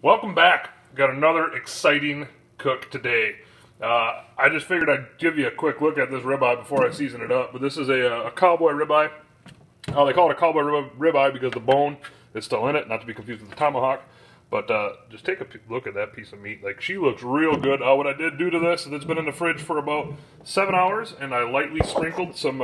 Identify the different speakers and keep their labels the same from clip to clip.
Speaker 1: Welcome back. Got another exciting cook today. I just figured I'd give you a quick look at this ribeye before I season it up. But this is a Cowboy ribeye. They call it a Cowboy ribeye because the bone is still in it, not to be confused with the tomahawk. But just take a look at that piece of meat. Like, she looks real good. What I did do to this is it's been in the fridge for about 7 hours, and I lightly sprinkled some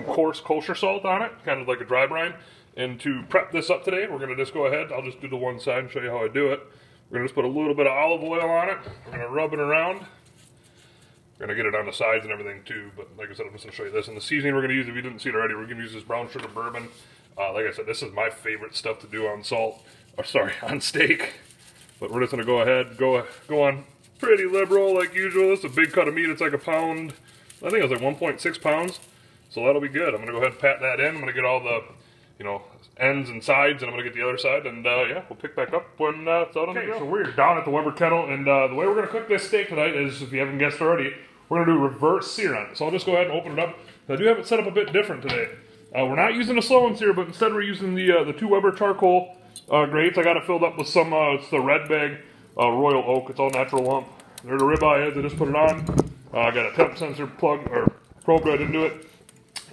Speaker 1: coarse kosher salt on it, kind of like a dry brine. And to prep this up today, we're going to just go ahead. I'll just do the one side and show you how I do it. We're going to just put a little bit of olive oil on it. We're going to rub it around. We're going to get it on the sides and everything too. But like I said, I'm just going to show you this. And the seasoning we're going to use, if you didn't see it already, we're going to use this brown sugar bourbon. Like I said, this is my favorite stuff to do on on steak. But we're just going to go ahead, go on pretty liberal like usual. This is a big cut of meat. It's like a pound. I think it was like 1.6 pounds. So that'll be good. I'm going to go ahead and pat that in. I'm going to get all the ends and sides, and I'm going to get the other side, and yeah, we'll pick back up when it's out on the grill. So we're down at the Weber Kettle, and the way we're going to cook this steak tonight is, if you haven't guessed already, we're going to do reverse sear on it. So I'll just go ahead and open it up. I do have it set up a bit different today. We're not using a slow and sear, but instead we're using the 2 Weber charcoal grates. I got it filled up with some, it's the Red Bag Royal Oak. It's all natural lump. There the ribeye is. I just put it on. I got a temp sensor plug, or probe right into it.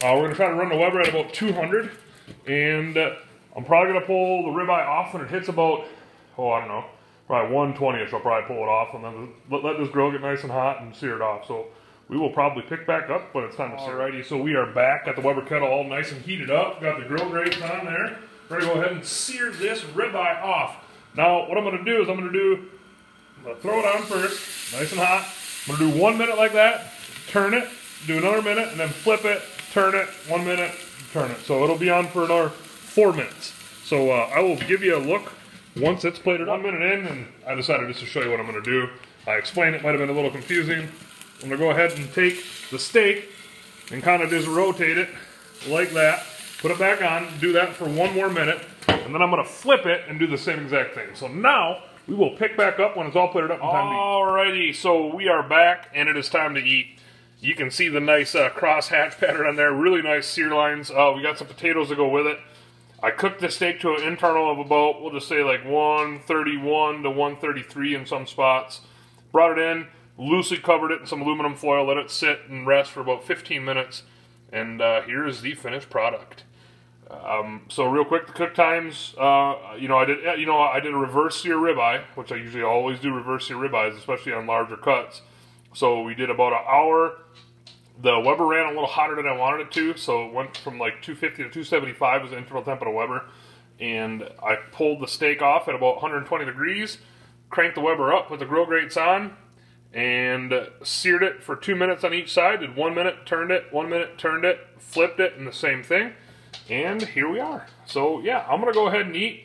Speaker 1: We're going to try to run the Weber at about 200. And I'm probably going to pull the ribeye off when it hits about, I don't know, probably 120-ish. I'll probably pull it off and then let this grill get nice and hot and sear it off. So we will probably pick back up when it's time to sear. Alrighty, so we are back at the Weber Kettle, all nice and heated up. Got the grill grates on there. We're going to go ahead and sear this ribeye off. Now, what I'm going to do is I'm going to throw it on first, nice and hot. I'm going to do 1 minute like that, turn it, do another minute, and then flip it, turn it, 1 minute, turn it. So it'll be on for another 4 minutes. So I will give you a look once it's plated. 1 minute in, and I decided just to show you what I'm going to do. I explained it might have been a little confusing. I'm going to go ahead and take the steak and kind of just rotate it like that. Put it back on, do that for 1 more minute, and then I'm going to flip it and do the same exact thing. So now we will pick back up when it's all plated up and time to eat. Alrighty, so we are back, and it is time to eat. You can see the nice cross-hatch pattern on there. Really nice sear lines. We got some potatoes to go with it. I cooked the steak to an internal of about, we'll just say like 131 to 133 in some spots. Brought it in, loosely covered it in some aluminum foil, let it sit and rest for about 15 minutes. And here is the finished product. So real quick, the cook times. I did a reverse sear ribeye, which I usually always do reverse sear ribeyes, especially on larger cuts. So we did about an hour. The Weber ran a little hotter than I wanted it to, so it went from like 250 to 275 was the internal temp of a Weber. And I pulled the steak off at about 120 degrees, cranked the Weber up, put the grill grates on, and seared it for 2 minutes on each side. Did 1 minute, turned it, 1 minute, turned it, flipped it, and the same thing. And here we are. So yeah, I'm going to go ahead and eat.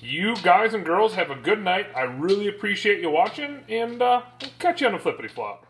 Speaker 1: You guys and girls have a good night. I really appreciate you watching, and we'll catch you on the flippity flop.